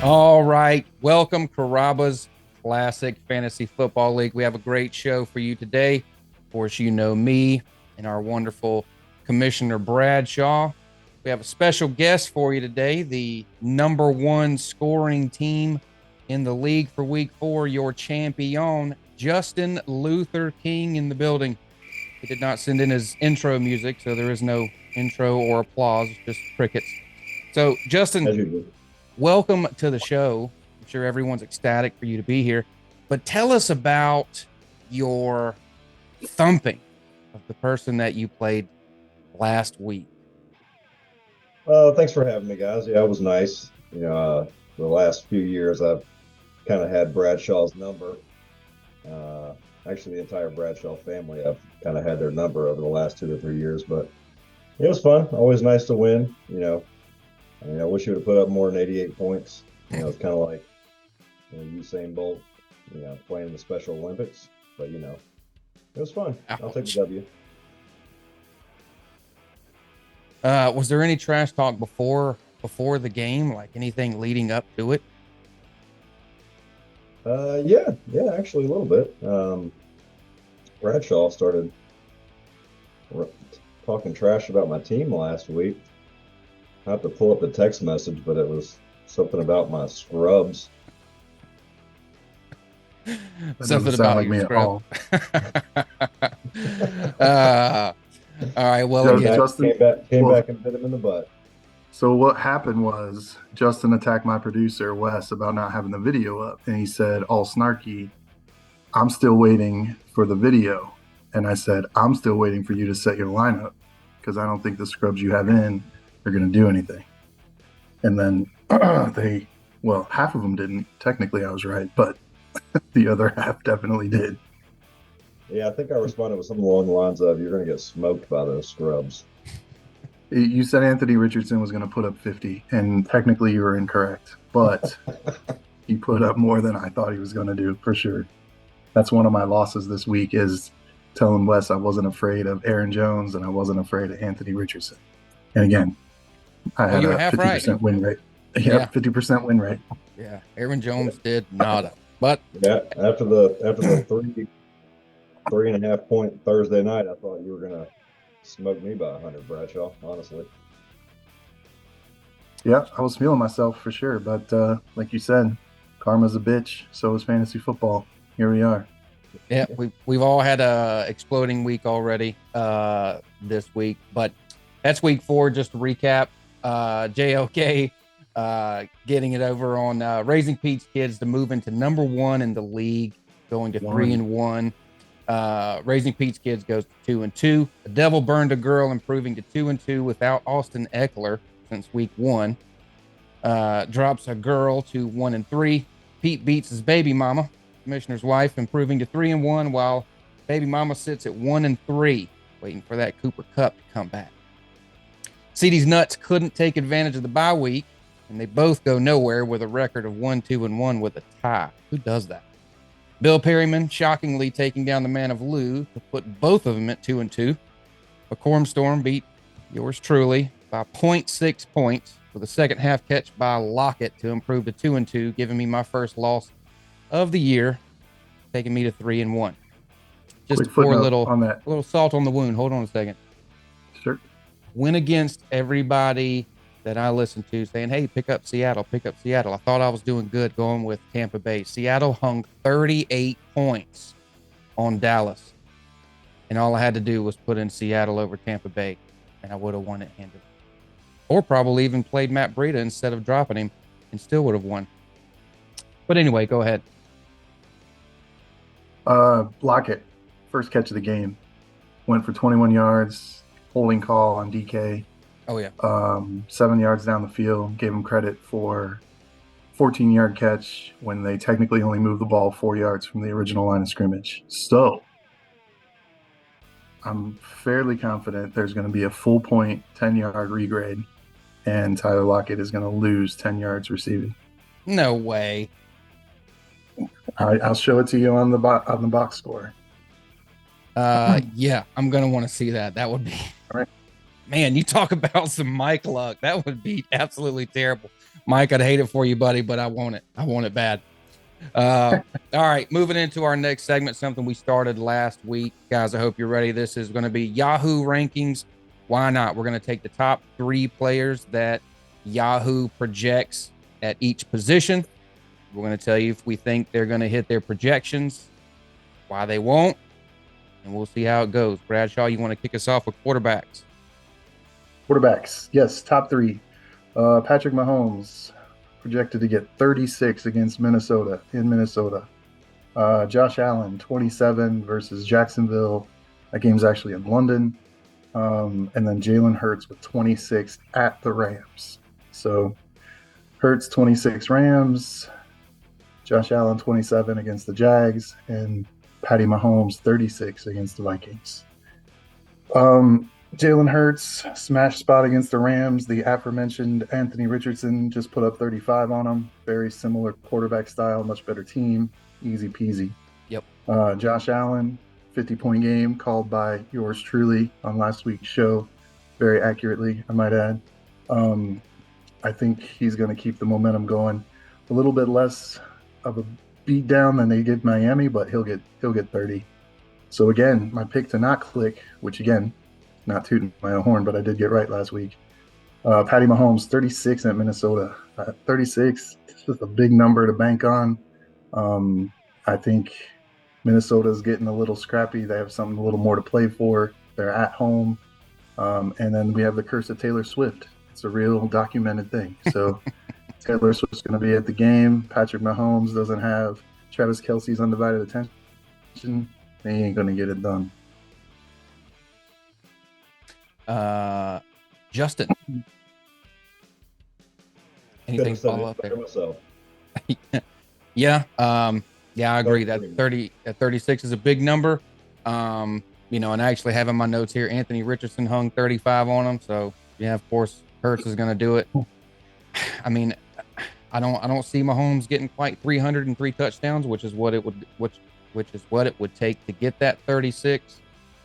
All right. Welcome, Carrabba's Classic Fantasy Football League. We have a great show for you today. Of course, you know me and our wonderful Commissioner Bradshaw. We have a special guest for you today, the number one scoring team in the league for week 4, your champion, Justin Luther King, in the building. He did not send in his intro music, so there is no intro or applause, just crickets. So, Justin, welcome to the show. I'm sure everyone's ecstatic for you to be here. But tell us about your thumping of the person that you played last week. Thanks for having me, guys. Yeah, it was nice. The last few years I've kind of had Bradshaw's number. Actually, the entire Bradshaw family, I've kind of had their number over the last 2 or 3 years. But it was fun. Always nice to win. I wish you would have put up more than 88 points. It's kind of like Usain Bolt, playing the Special Olympics. But it was fun. Ouch. I'll take the W. Was there any trash talk before the game, like anything leading up to it? Yeah, actually a little bit. Bradshaw started talking trash about my team last week. I have to pull up the text message, but it was something about my scrubs. Something about like me at all. All right. Well, So again, Justin, Came back and bit him in the butt. so what happened was Justin attacked my producer Wes about not having the video up, and he said, all snarky, "I'm still waiting for the video." And I said, "I'm still waiting for you to set your lineup because I don't think the scrubs you have in are going to do anything." And then half of them didn't. Technically, I was right, but the other half definitely did. Yeah, I think I responded with something along the lines of, "You're going to get smoked by those scrubs." You said Anthony Richardson was going to put up 50, and technically you were incorrect, but he put up more than I thought he was going to do, for sure. That's one of my losses this week, is telling Wes I wasn't afraid of Aaron Jones and I wasn't afraid of Anthony Richardson. And again, I had you were a half 50% right. win rate. Yeah. 50% win rate. Yeah, Aaron Jones did nada. But Yeah, after the 3.5 point Thursday night, I thought you were going to smoke me by 100, Bradshaw, honestly. Yeah, I was feeling myself for sure. But like you said, karma's a bitch. So is fantasy football. Here we are. yeah, we've all had a exploding week already this week, but that's week 4. Just to recap, JLK getting it over on Raising Pete's Kids to move into number 1 in the league, going to 3-1. Raising Pete's Kids goes to 2-2. The Devil Burned a Girl improving to 2-2 without Austin Eckler since week 1. Drops a girl to 1-3. Pete beats his baby mama, Commissioner's wife, improving to 3-1, while baby mama sits at 1-3, waiting for that Cooper Kupp to come back. CD's Nuts couldn't take advantage of the bye week, and they both go nowhere with a record of 1-2-1 with a tie. Who does that? Bill Perryman shockingly taking down the Man of Lou to put both of them at 2-2. McCorm Storm beat yours truly by 0.6 points with a second half catch by Lockett to improve to 2-2, giving me my first loss of the year, taking me to 3-1. Just Quick pour a footnote on that. little salt on the wound. Hold on a second. Sure. Went against everybody that I listened to saying, hey, pick up Seattle. I thought I was doing good going with Tampa Bay. Seattle hung 38 points on Dallas. And all I had to do was put in Seattle over Tampa Bay, and I would have won it handily. Or probably even played Matt Breida instead of dropping him and still would have won. But anyway, go ahead. Lockett, first catch of the game, went for 21 yards, holding call on DK. Oh, yeah. 7 yards down the field, gave him credit for 14-yard catch when they technically only moved the ball 4 yards from the original line of scrimmage. So I'm fairly confident there's going to be a full point 10-yard regrade, and Tyler Lockett is going to lose 10 yards receiving. No way. I'll show it to you on the box score. Yeah, I'm gonna want to see that. That would be, all right. Man, you talk about some Mike luck. That would be absolutely terrible. Mike, I'd hate it for you, buddy, but I want it. I want it bad. All right, moving into our next segment, something we started last week. Guys, I hope you're ready. This is going to be Yahoo rankings. Why not? We're going to take the top 3 players that Yahoo projects at each position. We're going to tell you if we think they're going to hit their projections, why they won't, and we'll see how it goes. Bradshaw, you want to kick us off with quarterbacks? Quarterbacks, yes, top 3. Patrick Mahomes projected to get 36 against Minnesota in Minnesota. Josh Allen 27 versus Jacksonville. That game's actually in London. And then Jalen Hurts with 26 at the Rams. So Hurts 26 Rams, Josh Allen 27 against the Jags, and Patty Mahomes 36 against the Vikings. Jalen Hurts, smash spot against the Rams. The aforementioned Anthony Richardson just put up 35 on him. Very similar quarterback style, much better team. Easy peasy. Yep. Josh Allen, 50-point game called by yours truly on last week's show. Very accurately, I might add. I think he's going to keep the momentum going. A little bit less of a beat down than they did Miami, but he'll get 30. So again, my pick to not click, which again, not tooting my own horn, but I did get right last week. Patty Mahomes, 36 at Minnesota. 36, it's just a big number to bank on. I think Minnesota's getting a little scrappy. They have something a little more to play for. They're at home. And then we have the curse of Taylor Swift. It's a real documented thing. So Taylor Swift's going to be at the game. Patrick Mahomes doesn't have Travis Kelce's undivided attention. They ain't going to get it done. Justin, anything to follow up there? Yeah, I agree that 36 is a big number. And I actually have in my notes here, Anthony Richardson hung 35 on him. So yeah, of course, Hurts is going to do it. I mean, I don't see Mahomes getting quite 303 touchdowns, which is what it would take to get that 36.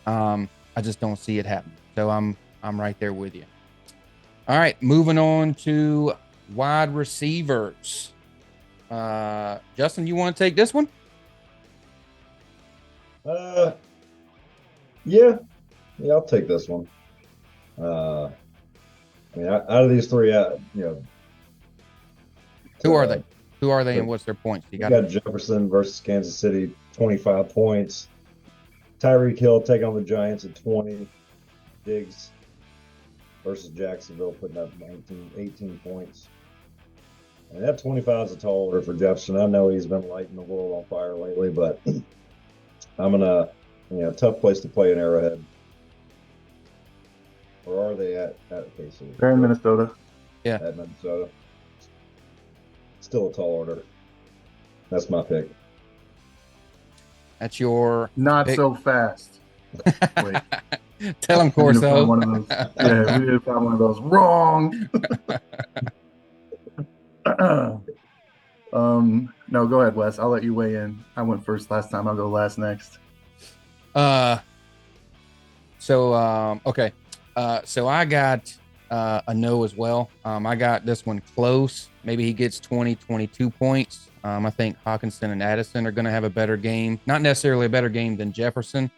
I just don't see it happening. So I'm right there with you. All right, moving on to wide receivers. Justin, you want to take this one? Yeah, I'll take this one. Out of these 3, Who are they? Who are they, and what's their points? You got Jefferson versus Kansas City, 25 points. Tyreek Hill taking on the Giants at 20. Diggs versus Jacksonville putting up 18 points. And that 25 is a tall order for Jefferson. I know he's been lighting the world on fire lately, but I'm gonna, tough place to play in Arrowhead. Or are they at KC? They're in Minnesota. Yeah. At Minnesota. Still a tall order. That's my pick. That's your Not pick. so fast. Wait. Tell him, Corso. We need to find one of those. Wrong. No, go ahead, Wes. I'll let you weigh in. I went first last time. I'll go last next. Okay. So I got a no as well. I got this one close. Maybe he gets 20, 22 points. I think Hawkinson and Addison are going to have a better game. Not necessarily a better game than Jefferson,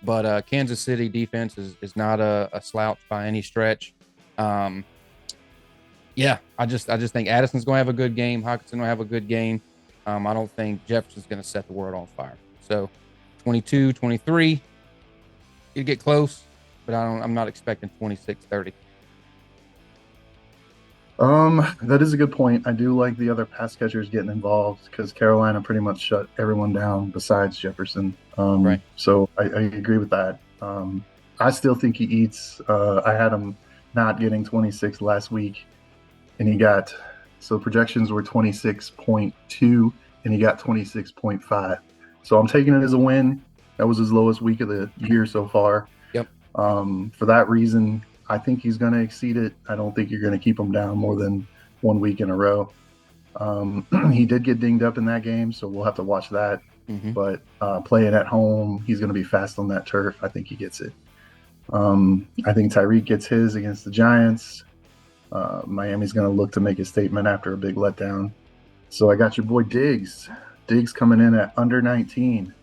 but Kansas City defense is not a slouch by any stretch. I just think Addison's going to have a good game. Hawkinson will have a good game. I don't think Jefferson's going to set the world on fire. So 22, 23, you get close, but I'm not expecting 26, 30. That is a good point. I do like the other pass catchers getting involved because Carolina pretty much shut everyone down besides Jefferson. Right. So I agree with that. I still think he eats. I had him not getting 26 last week, and so projections were 26.2, and he got 26.5. So I'm taking it as a win. That was his lowest week of the year so far. Yep. For that reason, I think he's going to exceed it. I don't think you're going to keep him down more than 1 week in a row. He did get dinged up in that game, so we'll have to watch that. Mm-hmm. But playing at home, he's going to be fast on that turf. I think he gets it. I think Tyreek gets his against the Giants. Miami's going to look to make a statement after a big letdown. So I got your boy Diggs. Diggs coming in at under 19.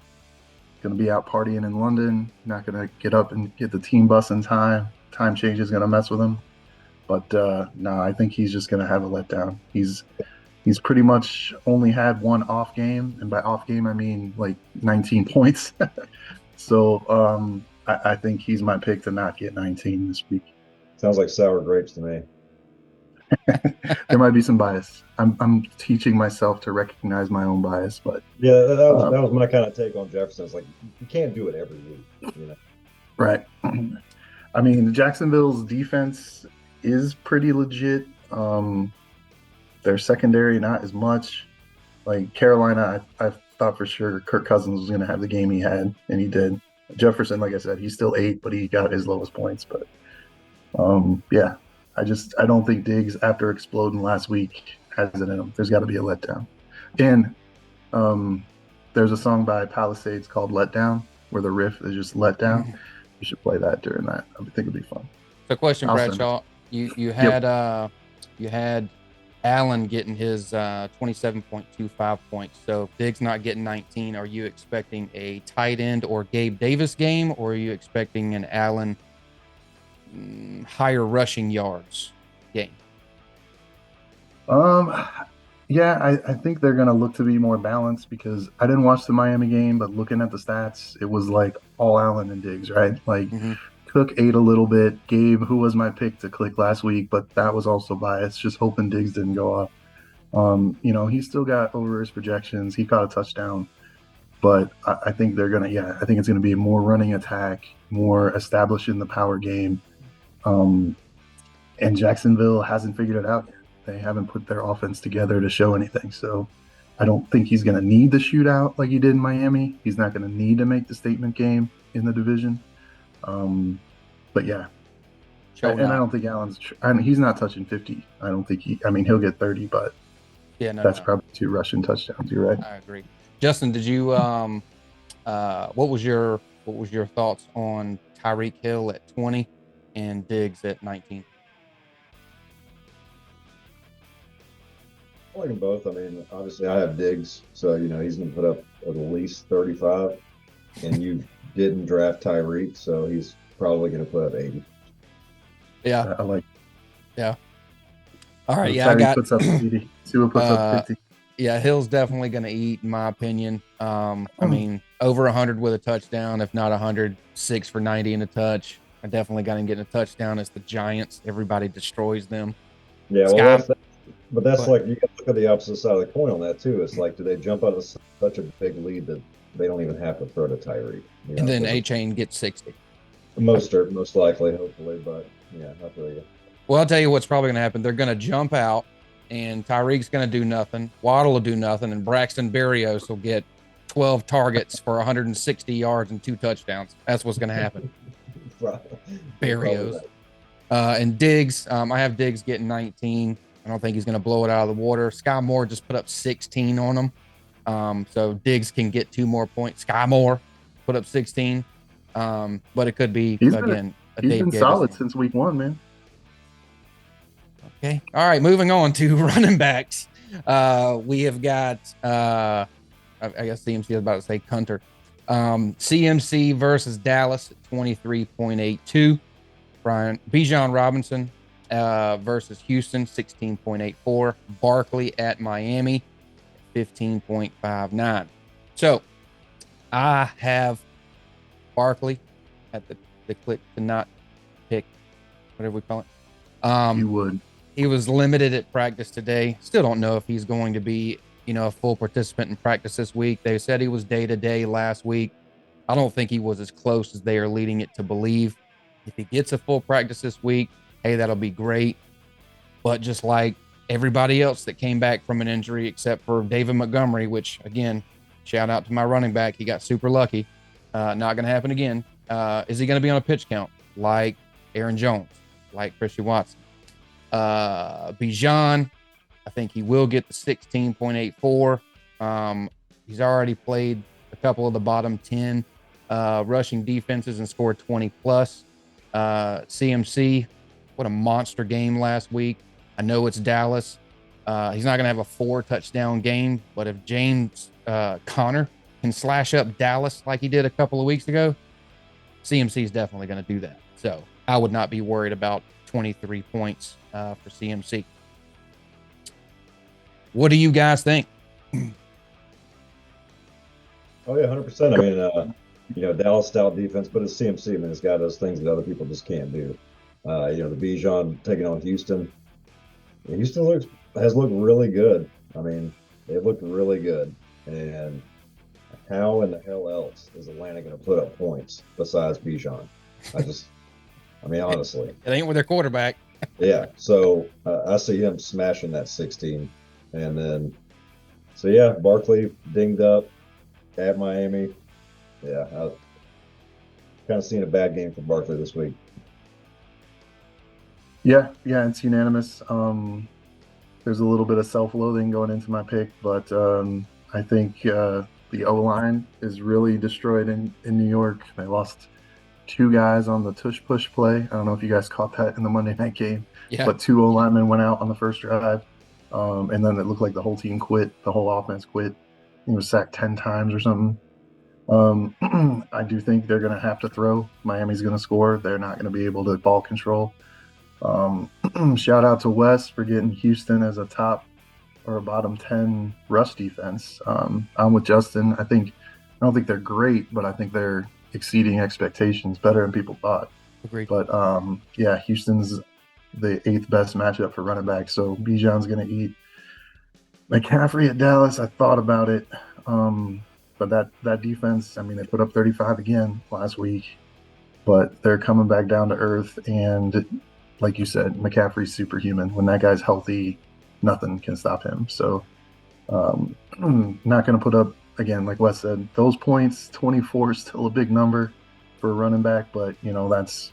Going to be out partying in London. Not going to get up and get the team bus in time. Time change is going to mess with him. But no, I think he's just going to have a letdown. He's pretty much only had one off game. And by off game, I mean like 19 points. So I think he's my pick to not get 19 this week. Sounds like sour grapes to me. There might be some bias. I'm teaching myself to recognize my own bias, but Yeah, that was my kind of take on Jefferson. It's like you can't do it every week, you know. right. I mean, Jacksonville's defense is pretty legit. Their secondary not as much. Like Carolina, I thought for sure Kirk Cousins was going to have the game he had, and he did. Jefferson, like I said, he's still 8, but he got his lowest points. But yeah. I don't think Diggs, after exploding last week, has it in him. There's got to be a letdown. And there's a song by Palisades called Letdown, where the riff is just let down. Mhm. You should play that during that. I think it'd be fun. So, question, I'll send Bradshaw, you had Allen getting his 27.25 points. So if Diggs not getting 19, are you expecting a tight end or Gabe Davis game, or are you expecting an Allen higher rushing yards game? Yeah, I think they're going to look to be more balanced because I didn't watch the Miami game, but looking at the stats, it was like all Allen and Diggs, right? Like Cook ate a little bit. Gabe, who was my pick to click last week, but that was also biased, just hoping Diggs didn't go up. He still got over his projections. He caught a touchdown, but I think they're going to, I think it's going to be more running attack, more establishing the power game. And Jacksonville hasn't figured it out yet. They haven't put their offense together to show anything. So I don't think he's going to need the shootout like he did in Miami. He's not going to need to make the statement game in the division. But yeah. I don't think he's not touching 50. I don't think he'll get 30, but that's probably 2 rushing touchdowns. You're right. I agree. Justin, did you, what was your thoughts on Tyreek Hill at 20 and Diggs at 19? I like them both. I mean, obviously, I have Diggs, so he's going to put up at least 35, and you didn't draft Tyreek, so he's probably going to put up 80. Yeah, I like. Yeah. All right. Yeah, Tyreek puts up 80. Tua puts up 50. Yeah, Hill's definitely going to eat, in my opinion. I mean, over 100 with a touchdown, if not 106 for 90 and a touch. I definitely got him getting a touchdown. It's the Giants. Everybody destroys them. Yeah, well, that's like you got to look at the opposite side of the coin on that too. It's like, do they jump out of such a big lead that they don't even have to throw to Tyreek? And then A-Chain gets 60. Most likely, hopefully, but yeah, I feel you. Well, I'll tell you what's probably going to happen. They're going to jump out, and Tyreek's going to do nothing. Waddle will do nothing, and Braxton Berrios will get 12 targets for 160 yards and 2 touchdowns. That's what's going to happen. Berrios. And Diggs, I have Diggs getting 19. I don't think he's going to blow it out of the water. Sky Moore just put up 16 on him. So Diggs can get 2 more points. Sky Moore put up 16. But it could be, he's again, been solid since week 1, man. Okay. All right. Moving on to running backs. We have got, I guess CMC is about to say Hunter. CMC versus Dallas at 23.82. Bijan Robinson versus Houston, 16.84. Barkley at Miami, 15.59. So I have Barkley at the click to not pick, whatever we call it. You would. He was limited at practice today. Still don't know if he's going to be, a full participant in practice this week. They said he was day-to-day last week. I don't think he was as close as they are leading it to believe. If he gets a full practice this week, hey, that'll be great. But just like everybody else that came back from an injury, except for David Montgomery, which, again, shout out to my running back. He got super lucky. Not going to happen again. Is he going to be on a pitch count like Aaron Jones, like Christian Watson? Bijan, I think he will get the 16.84. He's already played a couple of the bottom 10 rushing defenses and scored 20 plus. CMC, what a monster game last week. I know it's Dallas. He's not going to have a 4 touchdown game, but if James Conner can slash up Dallas like he did a couple of weeks ago, CMC is definitely going to do that. So I would not be worried about 23 points for CMC. What do you guys think? Oh yeah, 100%. I mean, Dallas stout defense, but it's CMC. I mean, this guy does things that other people just can't do. The Bijan taking on Houston. Houston has looked really good. I mean, they've looked really good. And how in the hell else is Atlanta going to put up points besides Bijan? Honestly. It ain't with their quarterback. Yeah. So I see him smashing that 16. And then, so yeah, Barkley dinged up at Miami. Yeah. I've kind of seen a bad game for Barkley this week. Yeah, it's unanimous. There's a little bit of self-loathing going into my pick, but I think the O-line is really destroyed in New York. They lost 2 guys on the tush-push play. I don't know if you guys caught that in the Monday night game, but 2 O-linemen went out on the first drive, and then it looked like the whole team quit. The whole offense quit. He was sacked 10 times or something. I do think they're going to have to throw. Miami's going to score. They're not going to be able to ball control. Shout out to Wes for getting Houston as a top or a bottom 10 rush defense. I'm with Justin. I don't think they're great, but I think they're exceeding expectations, better than people thought. Agreed. But Houston's the 8th best matchup for running back. So Bijan's going to eat McCaffrey at Dallas. I thought about it. But that defense, I mean, they put up 35 again last week, but they're coming back down to earth. And like you said, McCaffrey's superhuman. When that guy's healthy, nothing can stop him. So not going to put up, again, like Wes said, those points. 24 is still a big number for a running back, but, that's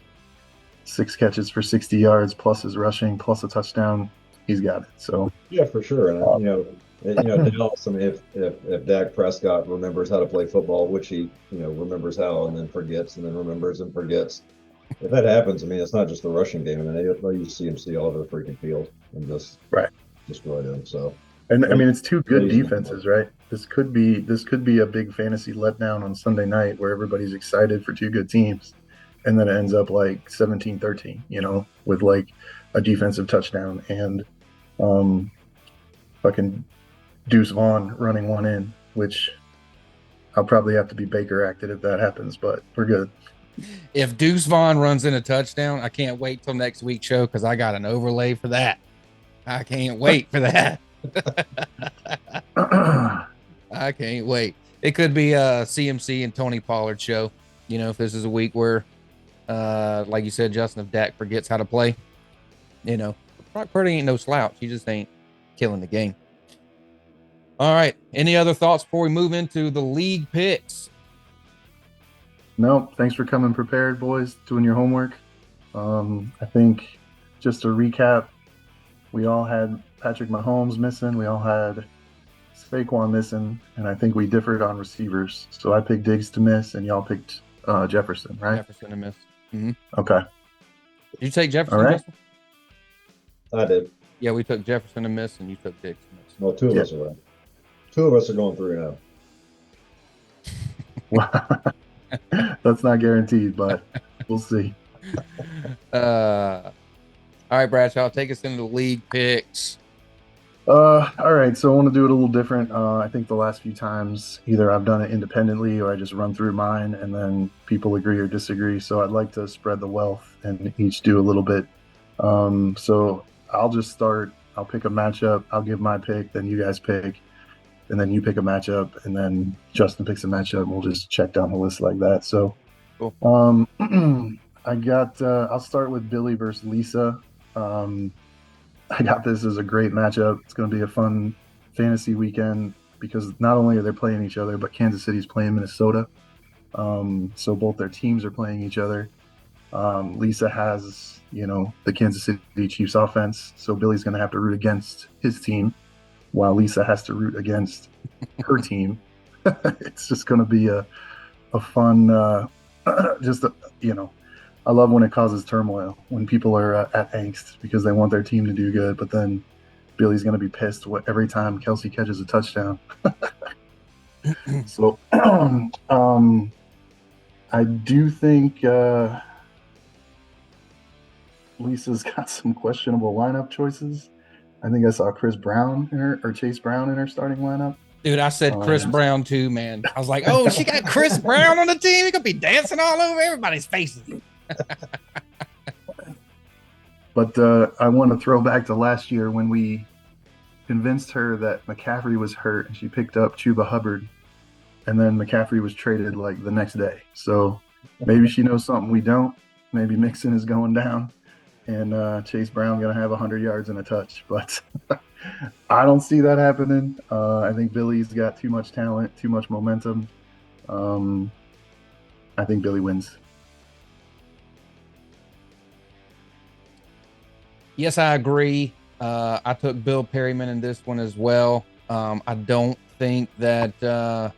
6 catches for 60 yards plus his rushing plus a touchdown. He's got it. So yeah, for sure. And Dallas, I mean, if Dak Prescott remembers how to play football, which he remembers how, and then forgets, and then remembers and forgets. If that happens, I mean, it's not just the rushing game. I mean, they'll use CMC all over the freaking field and just destroy them. So, and I mean, it's 2 good defenses, right? This could be a big fantasy letdown on Sunday night where everybody's excited for 2 good teams, and then it ends up like 17-13, with like a defensive touchdown and fucking Deuce Vaughn running one in, which I'll probably have to be Baker acted if that happens, but we're good. If Deuce Vaughn runs in a touchdown, I can't wait till next week's show because I got an overlay for that. I can't wait for that. I can't wait. It could be a CMC and Tony Pollard show. If this is a week where, like you said, Justin, if Dak forgets how to play, Brock Purdy ain't no slouch. He just ain't killing the game. All right. Any other thoughts before we move into the league picks? No, thanks for coming prepared, boys, doing your homework. I think just to recap, we all had Patrick Mahomes missing. We all had Saquon missing, and I think we differed on receivers. So I picked Diggs to miss, and y'all picked Jefferson, right? Jefferson to miss. Mm-hmm. Okay. Did you take Jefferson? All right. Justin? I did. Yeah, we took Jefferson to miss, and you took Diggs to miss. Well, 2 of us are right. 2 of us are going through now. That's not guaranteed, but we'll see. All right, Bradshaw, take us into the league picks. All right, so I want to do it a little different. I think the last few times either I've done it independently or I just run through mine and then people agree or disagree. So I'd like to spread the wealth and each do a little bit. So I'll just start. I'll pick a matchup. I'll give my pick, then you guys pick, and then you pick a matchup, and then Justin picks a matchup, and we'll just check down the list like that. So cool. I'll start with Billy versus Lisa. I got this as a great matchup. It's going to be a fun fantasy weekend because not only are they playing each other, but Kansas City's playing Minnesota. So both their teams are playing each other. Lisa has, the Kansas City Chiefs offense. So Billy's going to have to root against his team while Lisa has to root against her team. It's just going to be a fun, I love when it causes turmoil, when people are at angst because they want their team to do good, but then Billy's going to be pissed every time Kelsey catches a touchdown. So I do think Lisa's got some questionable lineup choices. I think I saw Chase Brown in her starting lineup. Dude, I said Chris Brown too, man. I was like, oh, she got Chris Brown on the team. He could be dancing all over everybody's faces. But I want to throw back to last year when we convinced her that McCaffrey was hurt and she picked up Chuba Hubbard, and then McCaffrey was traded like the next day. So maybe she knows something we don't. Maybe Mixon is going down and Chase Brown going to have 100 yards and a touch. But I don't see that happening. I think Billy's got too much talent, too much momentum. I think Billy wins. Yes, I agree. I took Bill Perryman in this one as well. I don't think that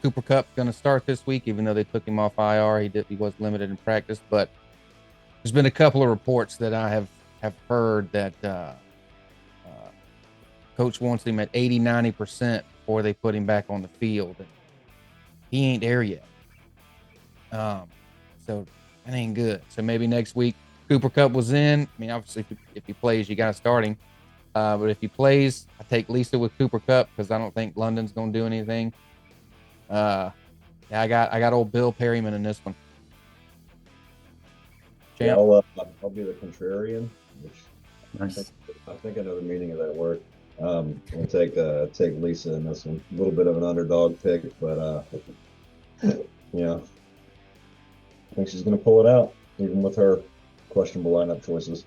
Cooper Kupp's going to start this week, even though they took him off IR. He was limited in practice, but there's been a couple of reports that I have heard that coach wants him at 80-90% before they put him back on the field. And he ain't there yet. So that ain't good. So maybe next week Cooper Kupp was in. I mean, obviously, if he plays, you got to start him. But if he plays, I take Lisa with Cooper Kupp because I don't think London's going to do anything. Yeah, I got old Bill Perryman in this one. Yeah, I'll be the contrarian, which Nice. I think another meaning of that word. I'll take Lisa in this one. A little bit of an underdog pick, but yeah, I think she's going to pull it out, even with her questionable lineup choices.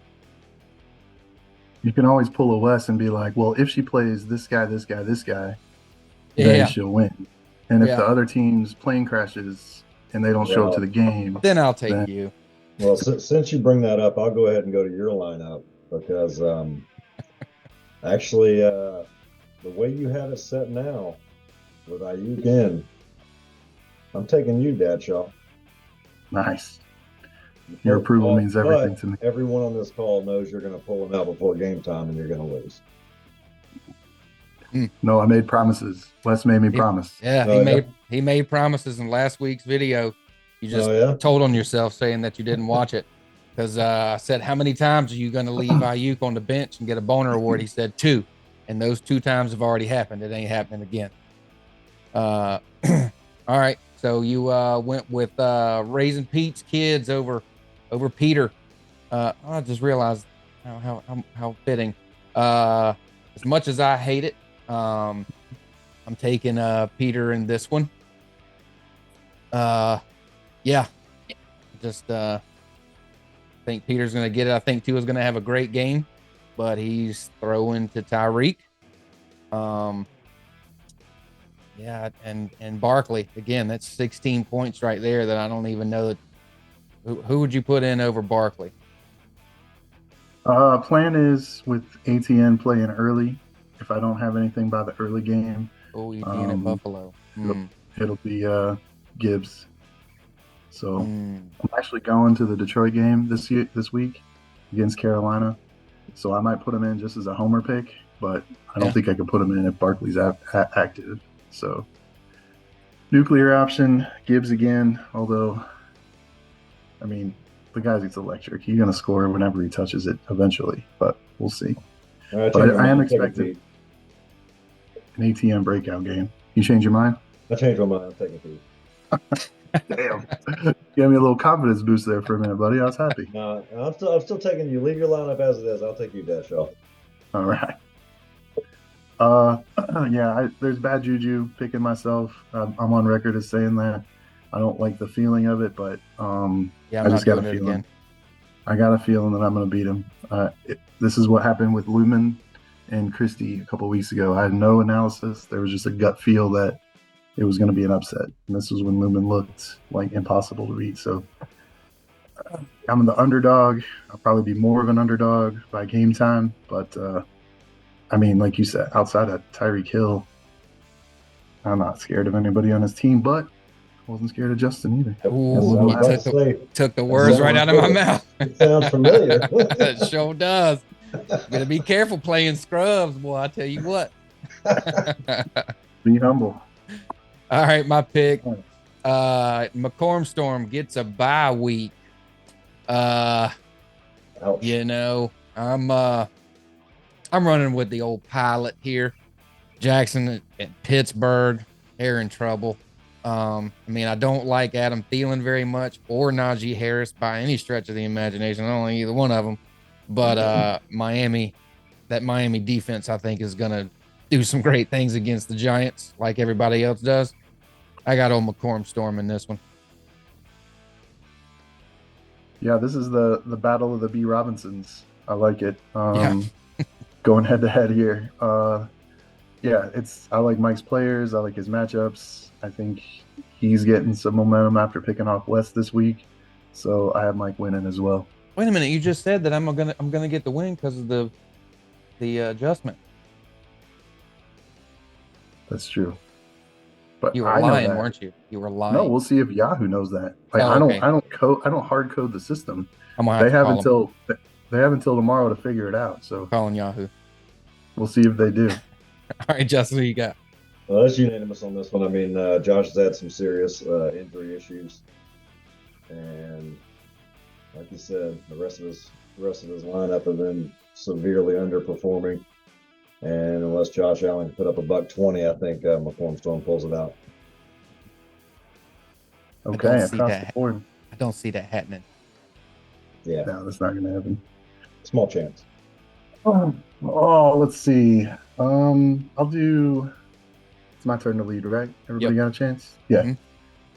You can always pull a Wes and be like, well, if she plays this guy, then she'll win. And if the other team's plane crashes and they don't show up to the game, then I'll take you. Well, since you bring that up, I'll go ahead and go to your lineup because actually, the way you have it set now with Ayuk in, I'm taking you, Dadshaw. Nice. Your approval means everything to me. Everyone on this call knows you're going to pull him out before game time and you're going to lose. No, I made promises. Wes made me promise. Yeah, he made promises in last week's video. You just told on yourself saying that you didn't watch it because I said, how many times are you going to leave Ayuk on the bench and get a boner award? He said 2, and those 2 times have already happened. It ain't happening again. All right, so you went with Raising Pete's kids over Peter. I just realized how fitting. As much as I hate it, I'm taking Peter in this one. Yeah, just think Peter's going to get it. I think Tua's going to have a great game, but he's throwing to Tyreek. Yeah, and Barkley again. That's 16 points right there. That I don't even know that. Who would you put in over Barkley? Plan is with ATN playing early. If I don't have anything by the early game, you being in Buffalo. It'll be Gibbs. So I'm actually going to the Detroit game this week against Carolina. So I might put him in just as a homer pick, but I don't think I can put him in if Barkley's active. So nuclear option, Gibbs again. Although, I mean, the guy's electric. He's going to score whenever he touches it eventually, but we'll see. But I am expecting an ATM breakout game. You change your mind? I changed my mind. I'm taking Pete. Damn. Gave me a little confidence boost there for a minute, buddy. I was happy. No, I'm still taking you. Leave your lineup as it is. I'll take you, Dadshaw. All right. There's bad juju picking myself. I'm on record as saying that. I don't like the feeling of it, but I just got a feeling. I got a feeling that I'm going to beat him. This is what happened with Lumen and Christie a couple of weeks ago. I had no analysis. There was just a gut feel that it was going to be an upset. And this was when Lumen looked like impossible to beat. So I'm the underdog. I'll probably be more of an underdog by game time. But, I mean, like you said, outside of Tyreek Hill, I'm not scared of anybody on his team. But Wasn't scared of Justin either. Ooh, I was you about to say, took the words right out of my mouth. it sounds familiar. It sure does. Better be careful playing scrubs, boy. I tell you what. Be humble. All right, my pick. McCorm Storm gets a bye week. Ouch. You know, I'm running with the old pilot here. Jackson at Pittsburgh, they're in trouble. I mean, I don't like Adam Thielen very much or Najee Harris by any stretch of the imagination. I don't like either one of them. But Miami defense, I think, is going to do some great things against the Giants like everybody else does. I got old McCorm Storm in this one. Yeah, this is the battle of the B. Robinsons. I like it. Yeah. Going head to head here. Yeah, I like Mike's players. I like his matchups. I think he's getting some momentum after picking off West this week. So I have Mike winning as well. Wait a minute, you just said that I'm gonna get the win because of the adjustment. That's true. But You were I know lying, that. weren't you? You were lying. No, we'll see if Yahoo knows that. Like, Oh, okay. I don't hard code the system. I'm gonna have They to have call him. they have until tomorrow to figure it out. So Calling Yahoo. we'll see if they do. All right, Justin, who you got? Well, that's unanimous on this one. I mean, Josh has had some serious injury issues, and like you said, the rest of his lineup have been severely underperforming. And unless Josh Allen can put up a $120, I think McCorm Storm pulls it out. Okay, see across that. the board. I don't see that happening. Yeah, No, that's not going to happen. small chance. Oh, let's see. I'll do. It's my turn to lead, right? Everybody got a chance. Yeah, Mhm.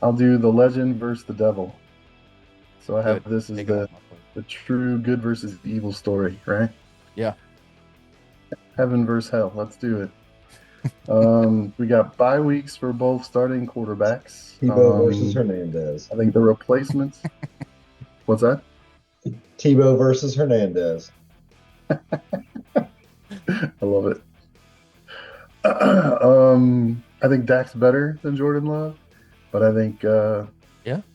I'll do the Legend versus the Devil. So I have Good. this as Take it the off my plate. the true good versus evil story, right? Yeah. Heaven versus hell. Let's do it. We got bye weeks for both starting quarterbacks. Tebow versus Hernandez. I think the replacements. What's that? Tebow versus Hernandez. I love it. I think Dak's better than Jordan Love, but I think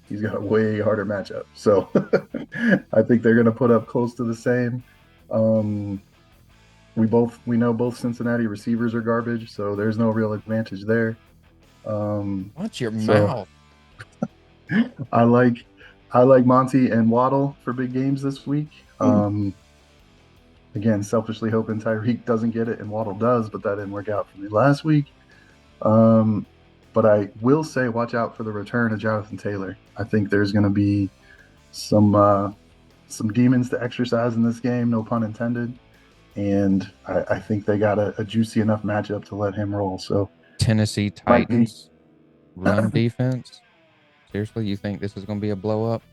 he's got a way harder matchup. So I think they're going to put up close to the same. We know both Cincinnati receivers are garbage, so there's no real advantage there. Watch your So- mouth. I like Monty and Waddle for big games this week. Again, selfishly hoping Tyreek doesn't get it and Waddle does, but that didn't work out for me last week. But I will say, watch out for the return of Jonathan Taylor. I think there's going to be some demons to exercise in this game, no pun intended. And I think they got a juicy enough matchup to let him roll. So Tennessee Might be. Titans run defense. Seriously, you think this is going to be a blow up?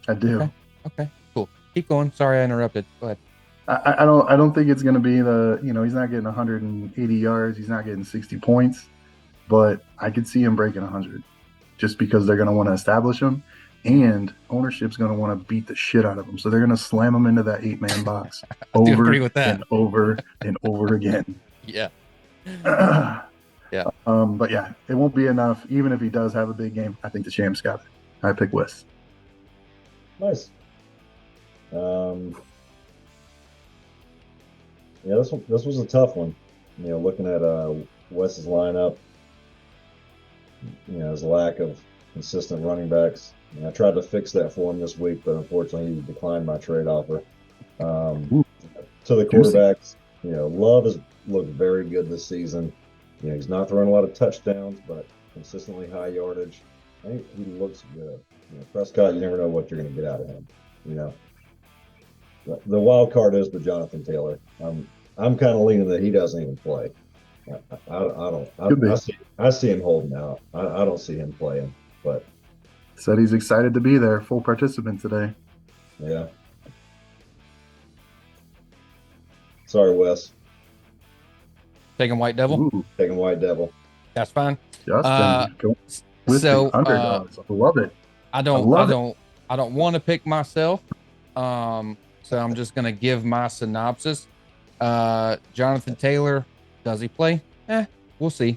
I do. Okay, cool. Keep going. Sorry I interrupted. Go ahead. I don't think it's going to be he's not getting 180 yards. He's not getting 60 points, but I could see him breaking 100 just because they're going to want to establish him, and ownership's going to want to beat the shit out of him. So they're going to slam him into that 8-man box I do over agree with that. and over and over again. Yeah. Yeah. But yeah, it won't be enough. Even if he does have a big game, I think the champ's got it. I pick West. Nice. Yeah, this was a tough one. You know, looking at Wes's lineup, you know, his lack of consistent running backs. I tried to fix that for him this week, but unfortunately, he declined my trade offer. To the quarterbacks, you know, Love has looked very good this season. You know, he's not throwing a lot of touchdowns, but consistently high yardage. I think he looks good. You know, Prescott, you never know what you're going to get out of him. You know, the wild card is the Jonathan Taylor. I'm kind of leaning that he doesn't even play. I see him holding out. I don't see him playing, but Said he's excited to be there, full participant today. yeah. Sorry, Wes. Taking White Devil. Ooh, Taking White Devil. That's fine. Justin, go with So the underdogs. I love it. I love don't want to pick myself. So I'm just gonna give my synopsis. Jonathan Taylor, does he play? We'll see.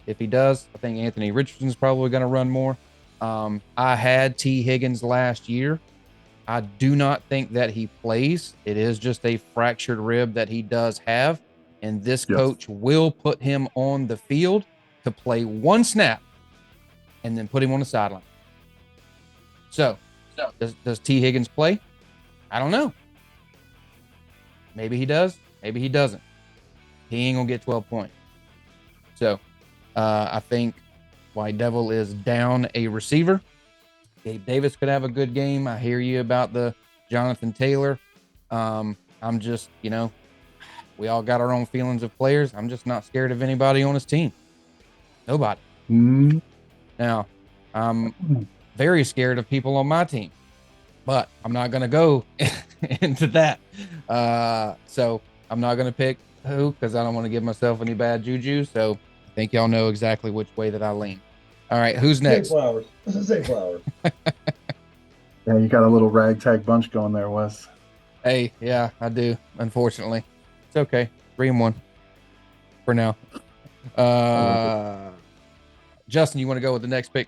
If he does, I think Anthony Richardson's probably going to run more. I had T. Higgins last year. I do not think that he plays. It is just a fractured rib that he does have. And this Yes. coach will put him on the field to play one snap and then put him on the sideline. So does T. Higgins play? I don't know. Maybe he does. Maybe he doesn't. He ain't going to get 12 points. So I think White Devil is down a receiver. Gabe Davis could have a good game. I hear you about the Jonathan Taylor. I'm just, we all got our own feelings of players. I'm just not scared of anybody on his team. Nobody. Now, I'm very scared of people on my team, but I'm not going to go into that. So I'm not going to pick who, because I don't want to give myself any bad juju. So I think y'all know exactly which way that I lean. All right, who's next? Zay Flowers. Zay Flowers. Yeah, you got a little ragtag bunch going there, Wes. Hey, yeah, I do. Unfortunately, it's okay. 3-1 for now. Justin, you want to go with the next pick?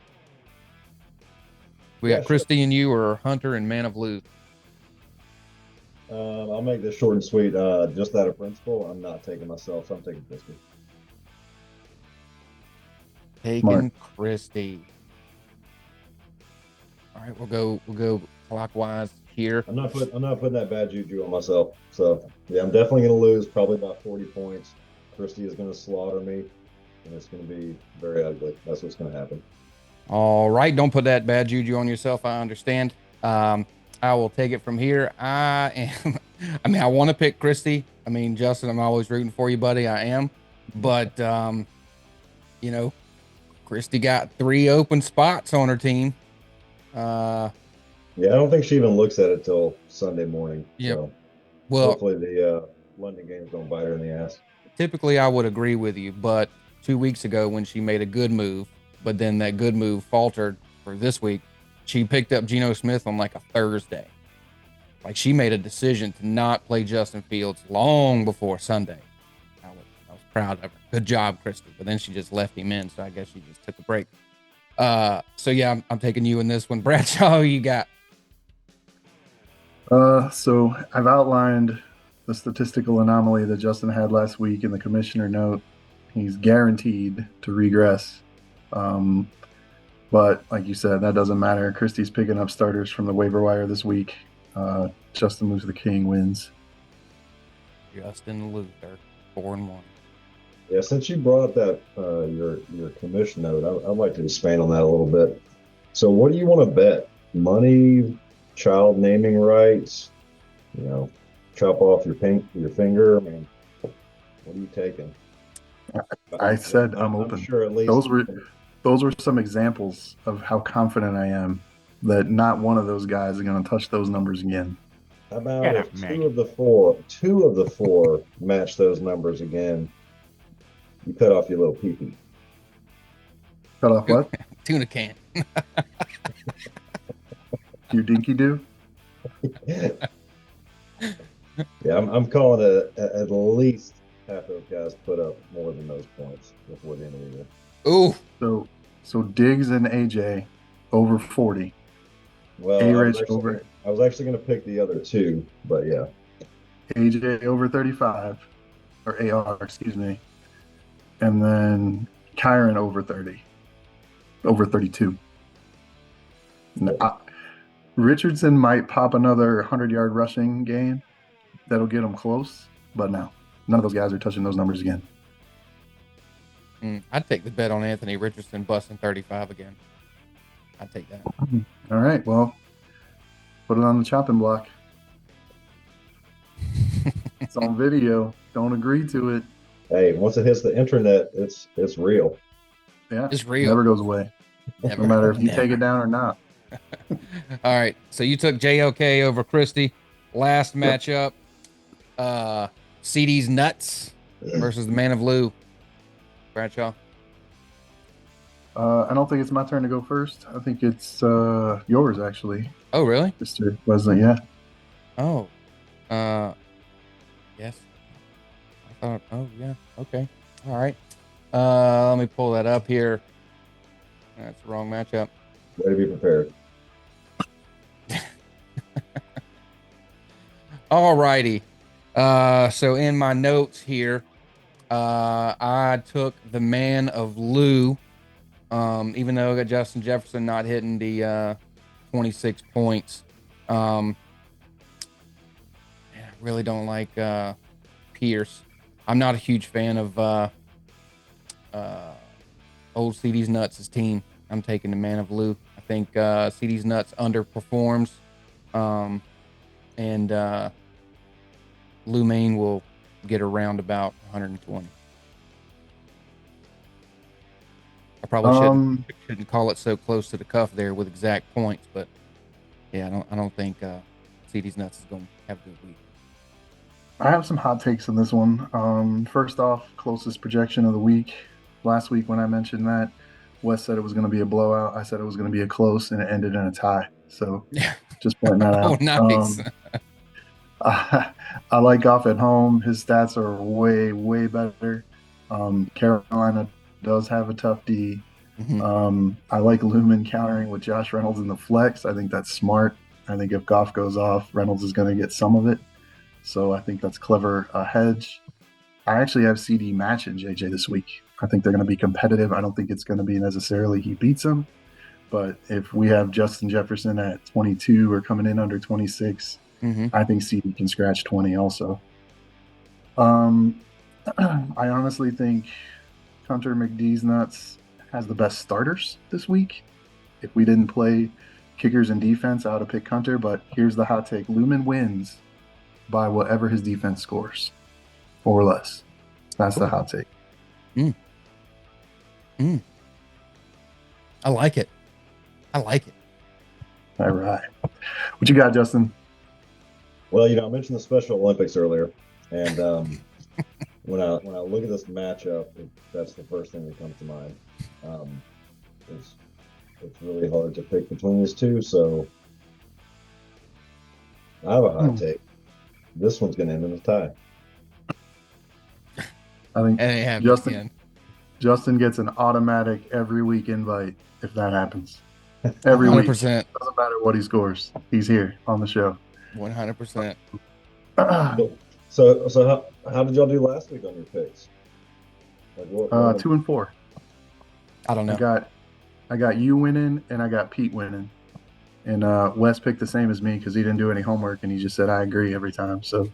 We got Yeah, Christy and you, or Hunter and Man of Lou. I'll make this short and sweet. Just out of principle, I'm not taking myself. So I'm taking Christie. Taking Smart. Christy. All right, we'll go clockwise here. I'm not putting that bad juju on myself. So yeah, I'm definitely going to lose, probably about 40 points. Christie is going to slaughter me, and it's going to be very ugly. That's what's going to happen. All right, don't put that bad juju on yourself. I understand. I will take it from here. I want to pick Christy. Justin, I'm always rooting for you, buddy. I am. But, Christy got 3 open spots on her team. Yeah, I don't think she even looks at it till Sunday morning. Yep. So Well, hopefully the London games don't bite her in the ass. typically I would agree with you, but 2 weeks ago when she made a good move, but then that good move faltered for this week, she picked up Geno Smith on like a Thursday. Like, she made a decision to not play Justin Fields long before Sunday. I was proud of her. Good job, Christy. But then she just left him in, so I guess she just took a break. So yeah, I'm taking you in this one. Bradshaw, who you got? So I've outlined the statistical anomaly that Justin had last week in the commissioner note. He's guaranteed to regress. But like you said, that doesn't matter. Christie's picking up starters from the waiver wire this week. Justin Luther King wins. Justin Luther, 4-1. Yeah, since you brought up that your commission note, I'd like to expand on that a little bit. So, what do you want to bet? Money, child naming rights, chop off your finger. What are you taking? I said I'm open. Sure, at least Those were some examples of how confident I am that not one of those guys is going to touch those numbers again. How about if two of the four match those numbers again? You cut off your little pee-pee. Cut off what? Tuna can. Your dinky do? Yeah, I'm calling it at least half those guys put up more than those points before the end of the year. Ooh. So Diggs and AJ over 40. Well, I was actually going to pick the other two, but yeah. AJ over 35, or AR, excuse me. And then Kyron over 30, over 32. Richardson might pop another 100-yard rushing game. That'll get him close, but no. None of those guys are touching those numbers again. I'd take the bet on Anthony Richardson busting 35 again. I'd take that. All right, well, put it on the chopping block. It's on video. Don't agree to it. Hey, once it hits the internet, it's real. Yeah, It's real. Never goes away. Never. No matter if you Never. take it down or not. All right. So you took JOK over Christie. Last matchup, CD's Nuts versus the Man of Lou. Bradshaw. I don't think it's my turn to go first. I think it's yours, actually, Oh, really? Mr. Wesley. Yeah. Oh. Yes. I thought, oh, yeah. Okay. All right. Let me pull that up here. That's the wrong matchup. Way to be prepared. All righty. So in my notes here, I took the man of Lou, even though I got Justin Jefferson not hitting the 26 points. I really don't like Pierce. I'm not a huge fan of old CD's Nuts' team. I'm taking the man of Lou. I think CD's Nuts underperforms, and Lou Main will get around about 120. I probably shouldn't call it so close to the cuff there with exact points, but yeah, I don't think CD's Nuts is going to have a good week. I have some hot takes in this one. First off, closest projection of the week. Last week when I mentioned that, Wes said it was going to be a blowout. I said it was going to be a close, and it ended in a tie. So just pointing that out. Oh, nice. I like Goff at home. His stats are way, way better. Carolina does have a tough D. Mm-hmm. I like Lumen countering with Josh Reynolds in the flex. I think that's smart. I think if Goff goes off, Reynolds is going to get some of it. So I think that's clever hedge. I actually have CD matching JJ this week. I think they're going to be competitive. I don't think it's going to be necessarily he beats him. But if we have Justin Jefferson at 22 or coming in under 26, I think CD can scratch 20 also. I honestly think Hunter McDee's Nuts has the best starters this week. If we didn't play kickers and defense, I would have picked Hunter. But here's the hot take. Lumen wins by whatever his defense scores or less. That's the hot take. I like it. All right. What you got, Justin? Well, I mentioned the Special Olympics earlier, and when I look at this matchup, that's the first thing that comes to mind. It's really hard to pick between these two, so I have a hot take. This one's going to end in a tie. I think Justin gets an automatic every week invite if that happens. Every 100%. Week. Doesn't matter what he scores. He's here on the show. 100%. So how did y'all do last week on your picks? Like 2-4. I don't know. I got you winning and I got Pete winning. And Wes picked the same as me because he didn't do any homework and he just said I agree every time. So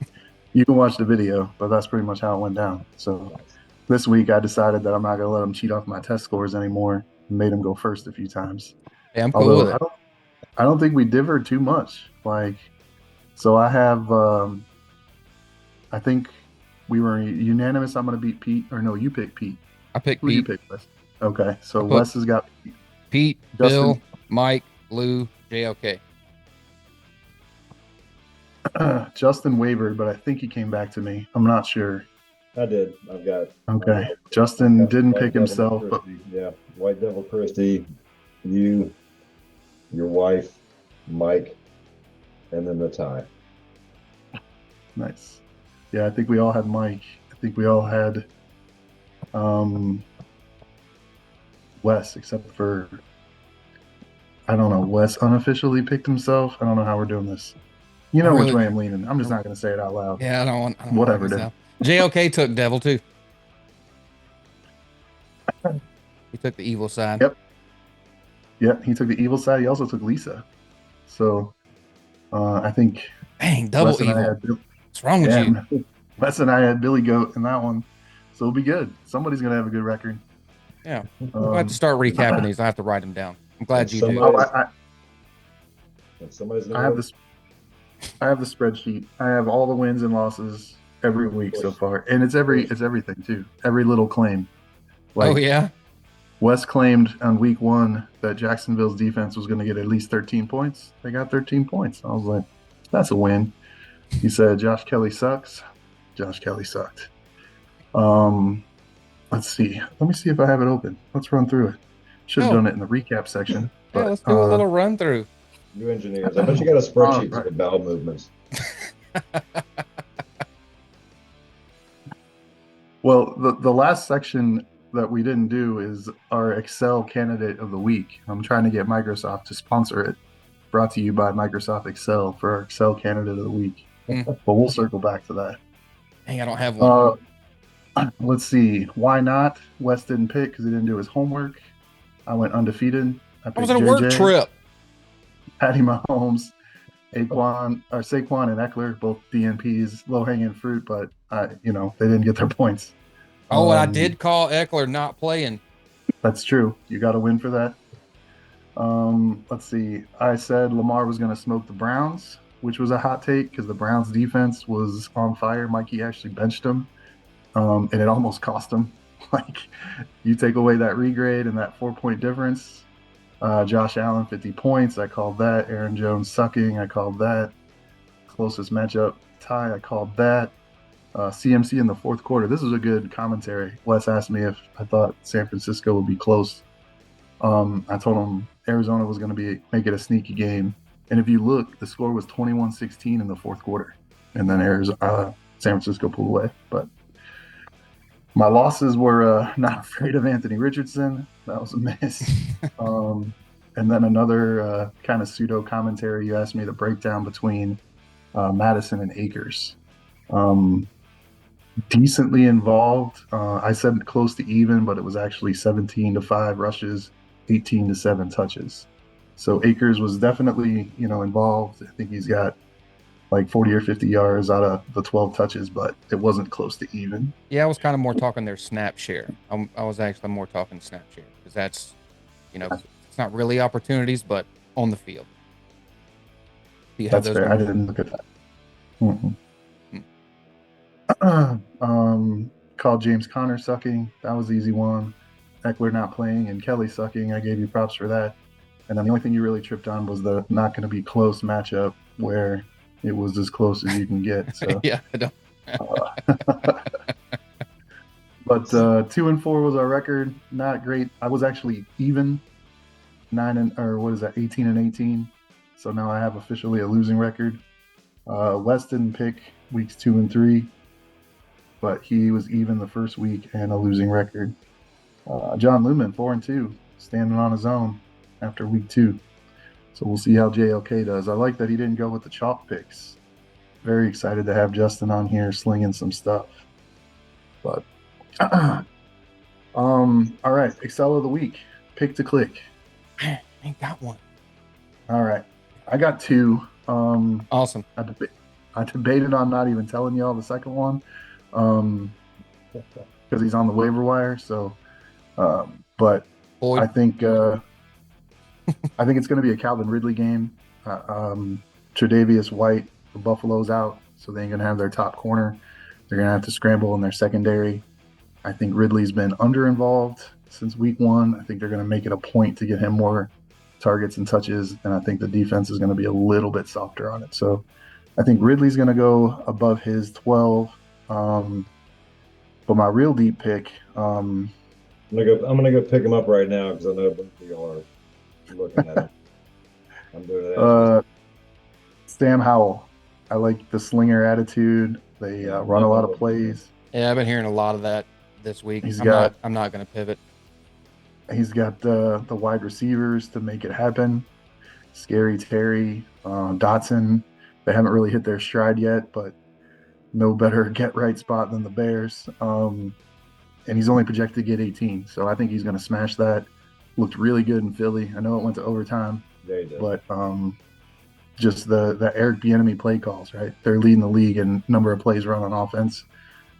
you can watch the video, but that's pretty much how it went down. So this week I decided that I'm not gonna let him cheat off my test scores anymore and made him go first a few times. Yeah, I'm cool with it. I don't think we differed too much. So I have I think we were unanimous. I'm gonna beat Pete, or no, you picked Pete. I picked Who Pete. You picked, Wes? Okay, so Wes has got Pete, Justin, Bill, Mike, Lou, JLK. Justin wavered, but I think he came back to me. I'm not sure. I did. I've got. Okay, Justin didn't pick himself, but yeah, White Devil Christie, you, your wife, Mike, and then the tie. Nice. Yeah, I think we all had Mike. I think we all had Wes, except for, I don't know, Wes unofficially picked himself. I don't know how we're doing this. You know which way I'm leaning. I'm just not going to say it out loud. Yeah, I don't want whatever. JLK took Devil too. He took the evil side. Yep, he took the evil side. He also took Lisa. So I think. Dang, double evil. What's wrong with you? Wes and I had Billy Goat in that one. So it'll be good. Somebody's going to have a good record. Yeah. We'll have to start recapping these. I have to write them down. I'm glad you do. I have the spreadsheet. I have all the wins and losses every week so far. And it's everything too. Every little claim. Oh yeah. Wes claimed on week 1 that Jacksonville's defense was going to get at least 13 points. They got 13 points. I was like, that's a win. He said Josh Kelly sucks. Josh Kelly sucked. Let's see. Let me see if I have it open. Let's run through it. Should have done it in the recap section. Yeah, let's do a little run through. You engineers. I bet you got a spreadsheet for the bowel movements. Well, the last section that we didn't do is our Excel candidate of the week. I'm trying to get Microsoft to sponsor it. Brought to you by Microsoft Excel for our Excel candidate of the week. But we'll circle back to that. Dang, I don't have one. Let's see. Why not? Wes didn't pick because he didn't do his homework. I went undefeated. I was on a work trip. Patty Mahomes, Saquon and Eckler, both DNPs, low hanging fruit, but they didn't get their points. Oh, and I did call Eckler not playing. That's true. You got to win for that. Let's see. I said Lamar was going to smoke the Browns, which was a hot take because the Browns defense was on fire. Mikey actually benched him, and it almost cost him. Like, you take away that regrade and that 4-point difference. Josh Allen, 50 points. I called that. Aaron Jones sucking. I called that. Closest matchup tie. I called that. CMC in the fourth quarter. This is a good commentary. Wes asked me if I thought San Francisco would be close. I told him Arizona was going to make it a sneaky game. And if you look, the score was 21-16 in the fourth quarter. And then San Francisco pulled away. But my losses were not afraid of Anthony Richardson. That was a miss. And then another kind of pseudo commentary. You asked me the breakdown between Madison and Akers. Decently involved. I said close to even, but it was actually 17-5 rushes, 18-7 touches. So Akers was definitely, involved. I think he's got like 40 or 50 yards out of the 12 touches, but it wasn't close to even. Yeah, I was kind of more talking their snap share. I was actually more talking snap share because that's, it's not really opportunities, but on the field. That's fair. I didn't look at that. Called James Conner sucking. That was the easy one. Eckler not playing and Kelly sucking. I gave you props for that. And then the only thing you really tripped on was the not going to be close matchup where it was as close as you can get. So yeah, I don't. But 2-4 was our record. Not great. I was actually even 18 and 18. So now I have officially a losing record. Wes didn't pick weeks 2 and 3, but he was even the first week and a losing record. John Lumen 4-2, standing on his own after week 2. So we'll see how JLK does. I like that he didn't go with the chalk picks. Very excited to have Justin on here slinging some stuff. But all right, Excel of the week. Pick to click. I ain't got one. All right, I got 2. Awesome. I debated on not even telling y'all the second one because he's on the waiver wire. So, but I think it's going to be a Calvin Ridley game. Tre'Davious White, the Buffalo's out, so they ain't going to have their top corner. They're going to have to scramble in their secondary. I think Ridley's been under-involved since week 1. I think they're going to make it a point to get him more targets and touches, and I think the defense is going to be a little bit softer on it. So I think Ridley's going to go above his 12. But my real deep pick, I'm gonna go pick him up right now because I know both of y'all are looking at him. I'm doing it. Sam Howell. I like the slinger attitude. They run a lot of plays. Yeah, I've been hearing a lot of that this week. I'm not going to pivot. He's got the wide receivers to make it happen. Scary Terry, Dotson. They haven't really hit their stride yet, but no better get right spot than the Bears. And he's only projected to get 18, so I think he's going to smash that. Looked really good in Philly. I know it went to overtime, but just the Eric Bieniemy play calls, right? They're leading the league in number of plays run on offense,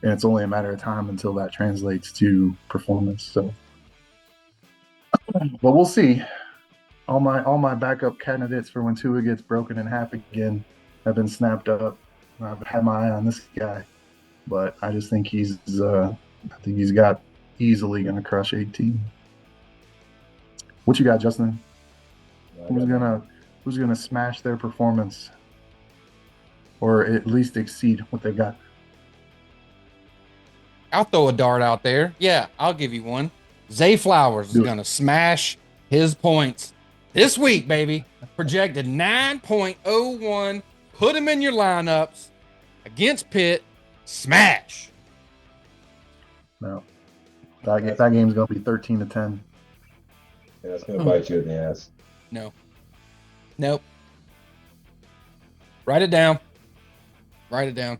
and it's only a matter of time until that translates to performance. So, but we'll see. All my backup candidates for when Tua gets broken in half again have been snapped up. I've had my eye on this guy, but I just think he's got easily going to crush 18. What you got, Justin? Who's gonna smash their performance, or at least exceed what they got? I'll throw a dart out there. Yeah, I'll give you one. Zay Flowers is gonna smash his points this week, baby. Projected 9.01. Put him in your lineups against Pitt. Smash. No. That game's gonna be 13-10. Yeah, it's gonna bite you in the ass. No. Nope. Write it down. Write it down.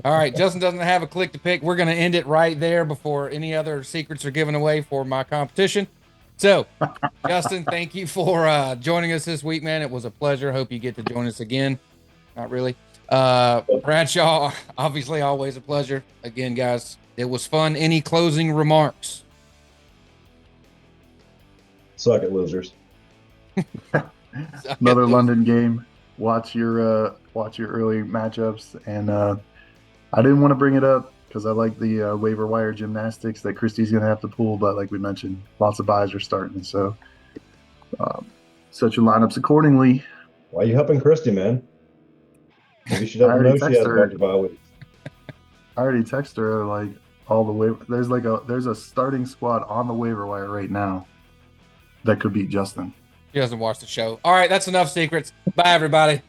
All right. Justin doesn't have a click to pick. We're going to end it right there before any other secrets are given away for my competition. So, Justin, thank you for joining us this week, man. It was a pleasure. Hope you get to join us again. Not really. Bradshaw, obviously, always a pleasure. Again, guys, it was fun. Any closing remarks? Suck it, losers. Another London game. Watch your early matchups, and I didn't want to bring it up because I like the waiver wire gymnastics that Christie's gonna have to pull, but like we mentioned, lots of buys are starting, so set your lineups accordingly. Why are you helping Christy, man? Maybe she doesn't know she has a bunch of bye weeks. I already texted her like all the way. There's a starting squad on the waiver wire right now that could beat Justin. He doesn't watch the show. All right, that's enough secrets. Bye, everybody.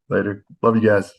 Later. Love you guys.